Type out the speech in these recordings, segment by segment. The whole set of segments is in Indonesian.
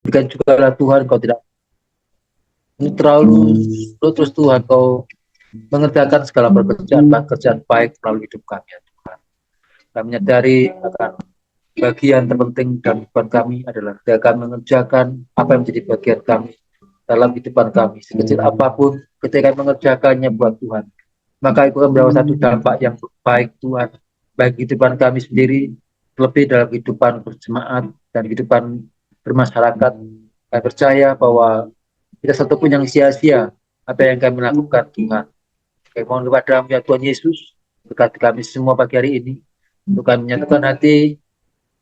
Berikan juga lah Tuhan, kau tidak terlalu terus Tuhan, kau mengerjakan segala pekerjaan baik melalui hidup kami ya Tuhan. Kami menyadari akan bagian terpenting dan kehidupan kami adalah kami mengerjakan apa yang menjadi bagian kami dalam kehidupan kami. Sekecil apapun ketika mengerjakannya buat Tuhan, maka itu akan membawa satu dampak yang baik Tuhan, baik kehidupan kami sendiri, lebih dalam kehidupan berjemaat dan kehidupan bermasyarakat. Kami percaya bahwa tidak satu pun yang sia-sia apa yang kami lakukan Tuhan. Kami mohon kepada ya Tuhan Yesus, berkati kami semua pagi hari ini, untuk kami menyatukan hati,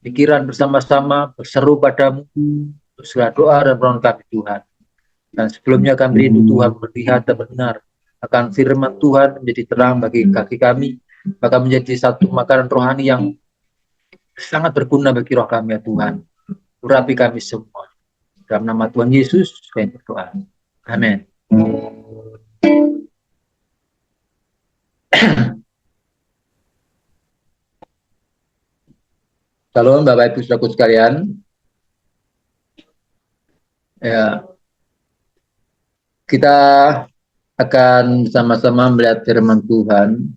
pikiran bersama-sama, berseru padamu, untuk segala doa dan permohonan kami Tuhan. Dan sebelumnya kami rindu Tuhan melihat dan mendengar akan firman Tuhan menjadi terang bagi kaki kami, maka menjadi satu makanan rohani yang sangat berguna bagi roh kami ya Tuhan. Urapi kami semua. Dalam nama Tuhan Yesus, kami berdoa. Amin. Shalom Bapak Ibu Saudaraku sekalian. Ya, kita akan sama-sama melihat firman Tuhan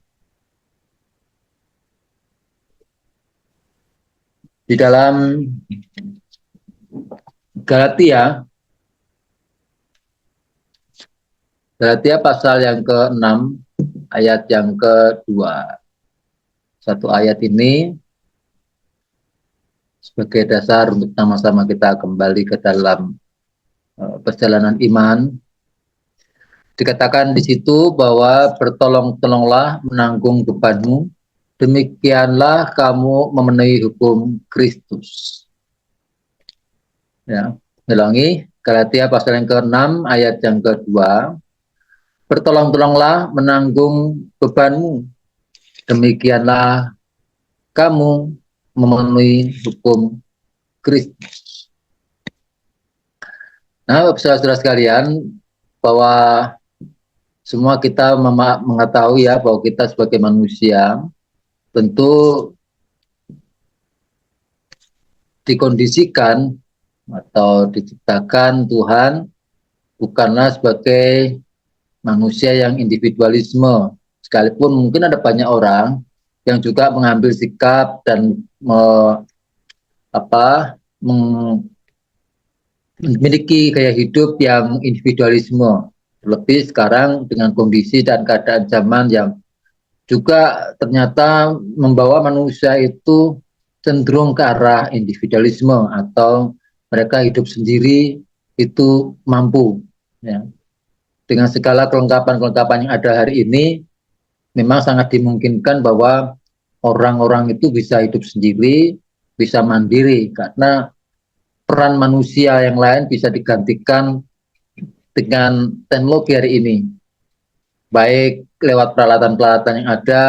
di dalam Galatia pasal yang ke-6 ayat yang kedua. Satu ayat ini sebagai dasar untuk sama-sama kita kembali ke dalam perjalanan iman. Dikatakan di situ bahwa bertolong-tolonglah menanggung bebanmu, demikianlah kamu memenuhi hukum Kristus. Ya, ulangi, Galatia pasal yang ke-6 ayat yang kedua. Bertolong-tolonglah menanggung bebanmu, demikianlah kamu memenuhi hukum Kristus. Nah, saudara-saudara sekalian, bahwa semua kita mengetahui ya bahwa kita sebagai manusia tentu dikondisikan atau diciptakan Tuhan bukanlah sebagai manusia yang individualisme, sekalipun mungkin ada banyak orang yang juga mengambil sikap dan memiliki gaya hidup yang individualisme, terlebih sekarang dengan kondisi dan keadaan zaman yang juga ternyata membawa manusia itu cenderung ke arah individualisme atau mereka hidup sendiri itu mampu. Ya. Dengan segala kelengkapan-kelengkapan yang ada hari ini, memang sangat dimungkinkan bahwa orang-orang itu bisa hidup sendiri, bisa mandiri, karena peran manusia yang lain bisa digantikan dengan teknologi hari ini. Baik lewat peralatan-peralatan yang ada,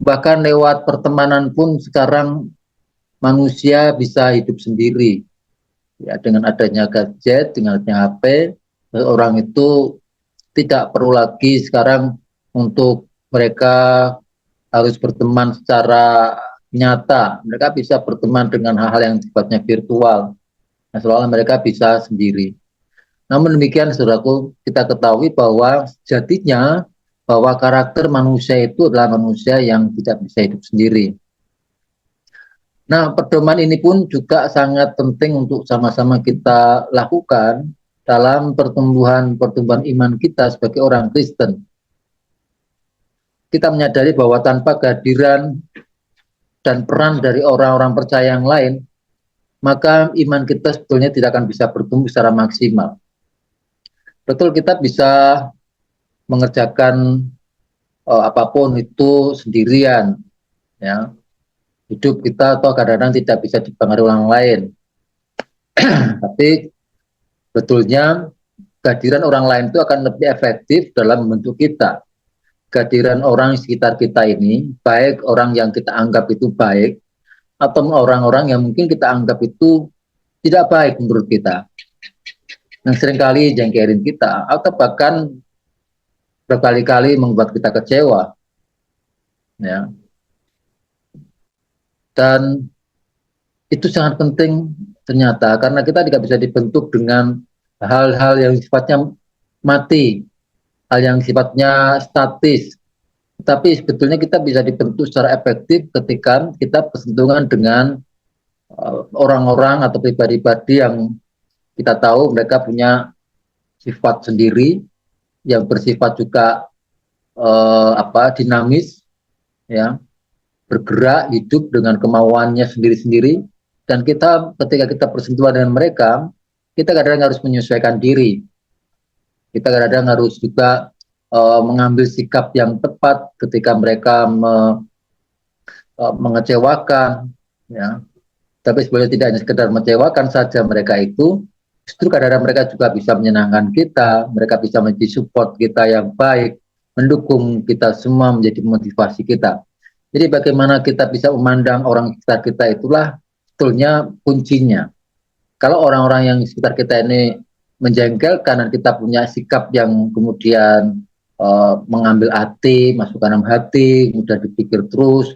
bahkan lewat pertemanan pun sekarang manusia bisa hidup sendiri. Ya, dengan adanya gadget, dengan adanya HP, orang itu tidak perlu lagi sekarang untuk mereka harus berteman secara nyata. Mereka bisa berteman dengan hal-hal yang sifatnya virtual. Nah, seolah mereka bisa sendiri. Namun demikian, saudaraku, kita ketahui bahwa sejatinya bahwa karakter manusia itu adalah manusia yang tidak bisa hidup sendiri. Nah, pedoman ini pun juga sangat penting untuk sama-sama kita lakukan dalam pertumbuhan iman kita sebagai orang Kristen. Kita menyadari bahwa tanpa kehadiran dan peran dari orang-orang percaya yang lain, maka iman kita sebetulnya tidak akan bisa bertumbuh secara maksimal. Betul, kita bisa mengerjakan apapun itu sendirian, ya. Hidup kita atau kadang-kadang tidak bisa dipengaruhi orang lain. Tapi betulnya kehadiran orang lain itu akan lebih efektif dalam membentuk kita. Kehadiran orang di sekitar kita ini, baik orang yang kita anggap itu baik, atau orang-orang yang mungkin kita anggap itu tidak baik menurut kita, yang seringkali jengkelin kita, atau bahkan berkali-kali membuat kita kecewa, ya. Dan itu sangat penting ternyata karena kita tidak bisa dibentuk dengan hal-hal yang sifatnya mati, hal yang sifatnya statis. Tapi sebetulnya kita bisa dibentuk secara efektif ketika kita bersentuhan dengan orang-orang atau pribadi-pribadi yang kita tahu mereka punya sifat sendiri yang bersifat juga dinamis, ya, bergerak hidup dengan kemauannya sendiri-sendiri. Dan kita ketika kita bersentuhan dengan mereka, kita kadang-kadang harus menyesuaikan diri, kita kadang-kadang harus juga mengambil sikap yang tepat ketika mereka mengecewakan, ya. Tapi sebenarnya tidak hanya sekedar mengecewakan saja mereka itu, justru kadang-kadang mereka juga bisa menyenangkan kita, mereka bisa menjadi support kita yang baik, mendukung kita semua, menjadi motivasi kita. Jadi bagaimana kita bisa memandang orang sekitar kita itulah sebetulnya kuncinya. Kalau orang-orang yang di sekitar kita ini menjengkelkan dan kita punya sikap yang kemudian mengambil hati, masuk ke dalam hati, mudah dipikir terus,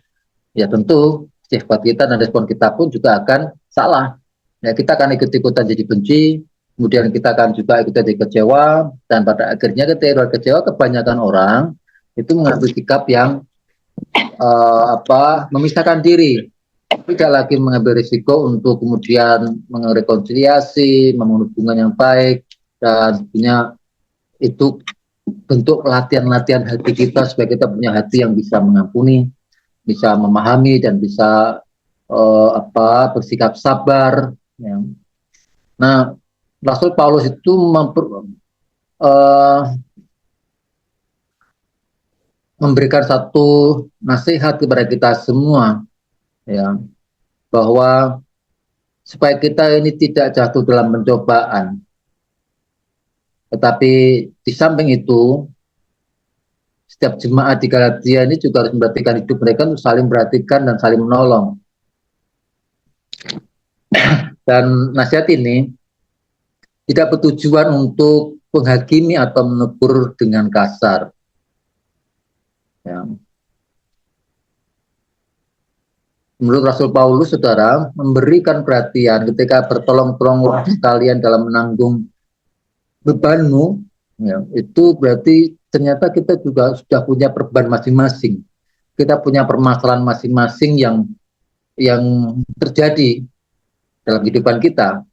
ya tentu sifat kita dan respon kita pun juga akan salah. Ya, kita akan ikut-ikutan jadi benci, kemudian kita akan juga ikut jadi kecewa, dan pada akhirnya ketika kecewa kebanyakan orang itu mengambil sikap yang memisahkan diri, tidak lagi mengambil risiko untuk kemudian merekonsiliasi, membangun hubungan yang baik, dan punya itu bentuk latihan-latihan hati kita supaya kita punya hati yang bisa mengampuni, bisa memahami dan bisa bersikap sabar. Ya. Nah, Rasul Paulus itu memberikan satu nasihat kepada kita semua, ya, bahwa supaya kita ini tidak jatuh dalam pencobaan. Tetapi di samping itu, setiap jemaat di Galatia ini juga harus memperhatikan hidup mereka untuk saling memperhatikan dan saling menolong. Dan nasihat ini tidak bertujuan untuk menghakimi atau menegur dengan kasar. Ya. Menurut Rasul Paulus, saudara, memberikan perhatian ketika bertolong-tolong kalian dalam menanggung bebanmu, ya, itu berarti ternyata kita juga sudah punya beban masing-masing. Kita punya permasalahan masing-masing yang terjadi dalam kehidupan kita.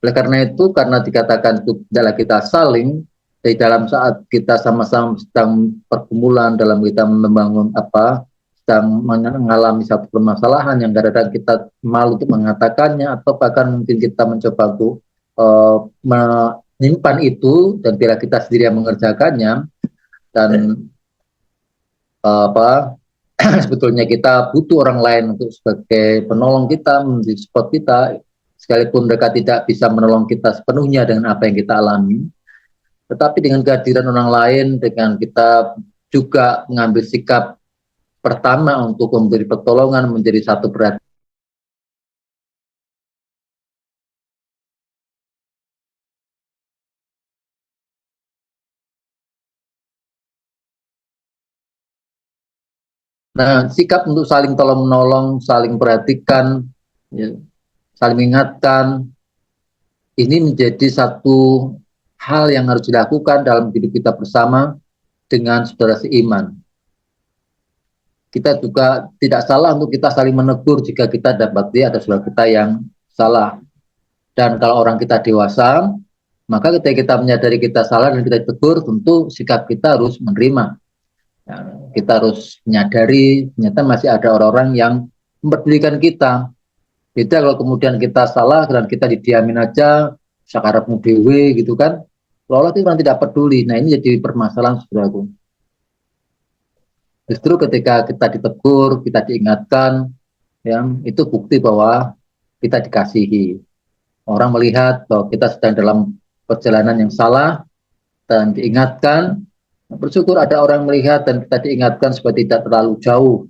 Oleh karena itu, karena dikatakan itu adalah kita saling, di dalam saat kita sama-sama sedang pergumulan dalam kita membangun sedang mengalami satu permasalahan yang kadang-kadang kita malu untuk mengatakannya, atau bahkan mungkin kita mencoba untuk menyimpan itu dan bila kita sendiri yang mengerjakannya, dan sebetulnya kita butuh orang lain untuk sebagai penolong kita, menjadi support kita, sekalipun mereka tidak bisa menolong kita sepenuhnya dengan apa yang kita alami. Tetapi dengan kehadiran orang lain, dengan kita juga mengambil sikap pertama untuk memberi pertolongan, menjadi satu perhatian. Nah, sikap untuk saling tolong-menolong, saling perhatikan, ya, saling mengingatkan, ini menjadi satu hal yang harus dilakukan dalam hidup kita bersama dengan saudara seiman. Kita juga tidak salah untuk kita saling menegur jika kita dapati ada saudara kita yang salah. Dan kalau orang kita dewasa, maka ketika kita menyadari kita salah dan kita ditegur, tentu sikap kita harus menerima. Ya, kita harus menyadari ternyata masih ada orang-orang yang mempedulikan kita. Beda kalau kemudian kita salah dan kita didiamin aja, sakarepmu dewe gitu kan, seolah itu orang tidak peduli. Nah, ini jadi permasalahan, saudaraku. Justru ketika kita ditegur, kita diingatkan, ya, itu bukti bahwa kita dikasihi. Orang melihat bahwa kita sedang dalam perjalanan yang salah dan diingatkan. Bersyukur ada orang melihat dan kita diingatkan supaya tidak terlalu jauh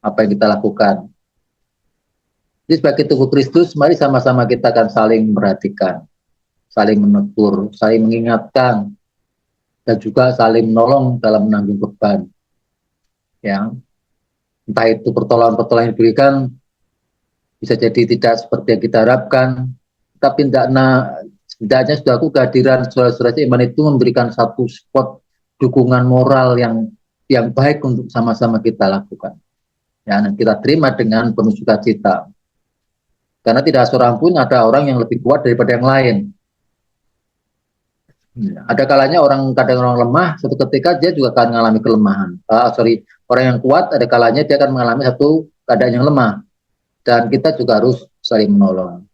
apa yang kita lakukan. Jadi sebagai tubuh Kristus, mari sama-sama kita akan saling memperhatikan, saling menegur, saling mengingatkan, dan juga saling menolong dalam menanggung beban. Ya, entah itu pertolongan-pertolongan yang diberikan bisa jadi tidak seperti yang kita harapkan, tapi setidaknya sudah aku kehadiran saudara-saudara iman itu memberikan satu support dukungan moral yang baik untuk sama-sama kita lakukan. Ya, dan kita terima dengan penuh sukacita. Karena tidak seorang pun ada orang yang lebih kuat daripada yang lain. Ada kalanya kadang orang lemah, satu ketika dia juga akan mengalami kelemahan. Orang yang kuat ada kalanya dia akan mengalami satu keadaan yang lemah. Dan kita juga harus saling menolong.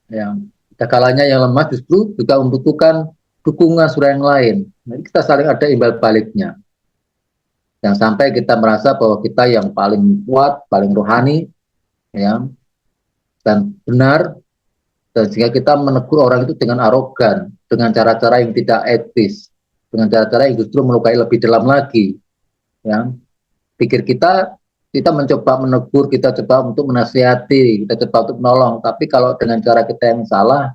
Ya, ada kalanya yang lemah justru juga membutuhkan dukungan saudara yang lain. Jadi kita saling ada imbal baliknya. Yang sampai kita merasa bahwa kita yang paling kuat, paling rohani, ya, dan benar, dan sehingga kita menegur orang itu dengan arogan, dengan cara-cara yang tidak etis, dengan cara-cara yang justru melukai lebih dalam lagi. Ya, pikir kita mencoba menegur, kita coba untuk menasihati, kita coba untuk menolong, tapi kalau dengan cara kita yang salah,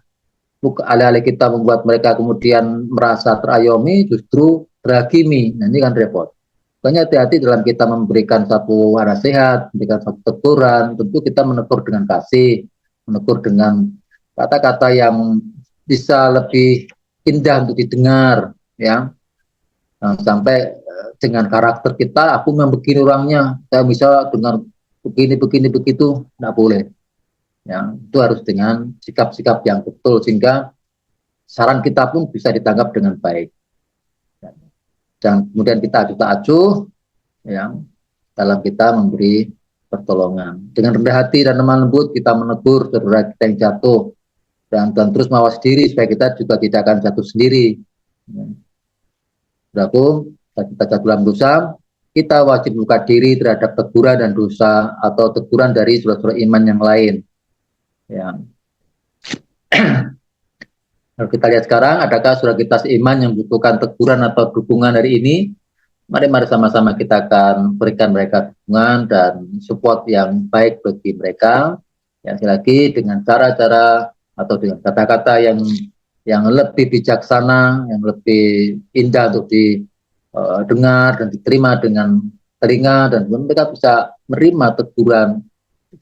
alih-alih kita membuat mereka kemudian merasa terayomi, justru terhakimi. Nah, ini kan repot. Makanya hati-hati dalam kita memberikan satu nasihat, memberikan satu teguran, tentu kita menegur dengan kasih, menegur dengan kata-kata yang bisa lebih indah untuk didengar, ya. Nah, sampai dengan karakter kita, aku memang begini orangnya, saya bisa dengan begini begitu, tidak boleh. Ya, itu harus dengan sikap-sikap yang betul sehingga saran kita pun bisa ditangkap dengan baik. Dan kemudian kita acuh-acuh, ya, dalam kita memberi pertolongan. Dengan rendah hati dan lemah lembut kita menegur saudara kita yang jatuh dan terus mawas diri supaya kita juga tidak akan jatuh sendiri. Saudaraku, kita jatuh dalam dosa, kita wajib buka diri terhadap teguran dan dosa atau teguran dari saudara-saudara iman yang lain. Ya. Kalau kita lihat sekarang, adakah saudara kita seiman yang membutuhkan teguran atau dukungan hari ini? Mari sama-sama kita akan berikan mereka dukungan dan support yang baik bagi mereka. Yang lagi dengan cara-cara atau dengan kata-kata yang lebih bijaksana, yang lebih indah untuk didengar dan diterima dengan telinga, dan mereka bisa menerima teguran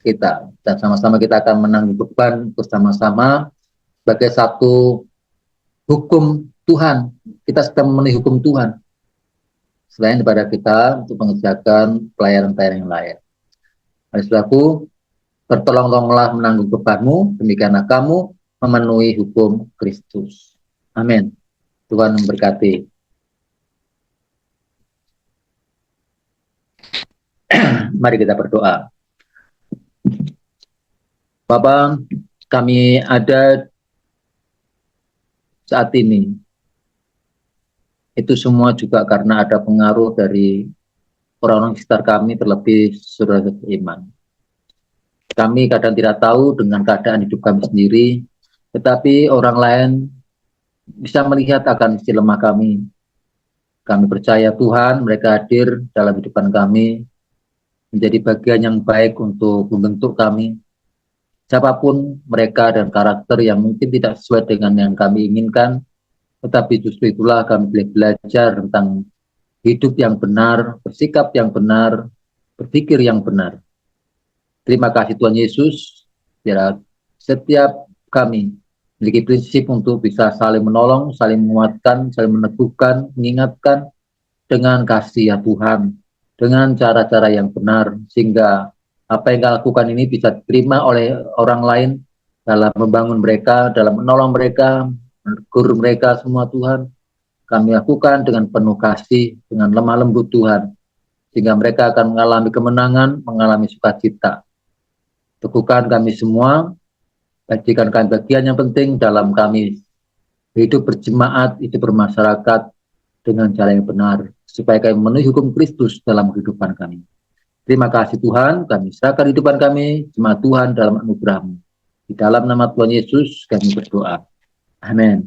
kita. Dan sama-sama kita akan menanggung beban bersama-sama sebagai satu hukum Tuhan. Kita sedang memenuhi hukum Tuhan selain daripada kita untuk mengerjakan pelayanan-pelayanan yang lain. Saudaraku, bertolong-tolonglah menanggung bebanmu, demikianlah kamu memenuhi hukum Kristus. Amin. Tuhan memberkati. Mari kita berdoa. Bapa, kami ada saat ini, itu semua juga karena ada pengaruh dari orang-orang sekitar kami, terlebih saudara iman. Kami kadang tidak tahu dengan keadaan hidup kami sendiri, tetapi orang lain bisa melihat akan sisi lemah kami. Kami percaya Tuhan, mereka hadir dalam kehidupan kami, menjadi bagian yang baik untuk membentuk kami. Siapapun mereka dan karakter yang mungkin tidak sesuai dengan yang kami inginkan, tetapi justru itulah kami boleh belajar tentang hidup yang benar, bersikap yang benar, berpikir yang benar. Terima kasih Tuhan Yesus, biar setiap kami memiliki prinsip untuk bisa saling menolong, saling menguatkan, saling meneguhkan, mengingatkan dengan kasih ya Tuhan, dengan cara-cara yang benar, sehingga apa yang kami lakukan ini bisa diterima oleh orang lain dalam membangun mereka, dalam menolong mereka, menegur mereka semua Tuhan. Kami lakukan dengan penuh kasih, dengan lemah lembut Tuhan, sehingga mereka akan mengalami kemenangan, mengalami sukacita. Teguhkan kami semua, jadikan kami bagian yang penting dalam kami hidup berjemaat, hidup bermasyarakat dengan cara yang benar, supaya kami memenuhi hukum Kristus dalam kehidupan kami. Terima kasih Tuhan, kami serahkan kehidupan kami, jemaat Tuhan dalam anugerah-Mu. Di dalam nama Tuhan Yesus kami berdoa. Amin.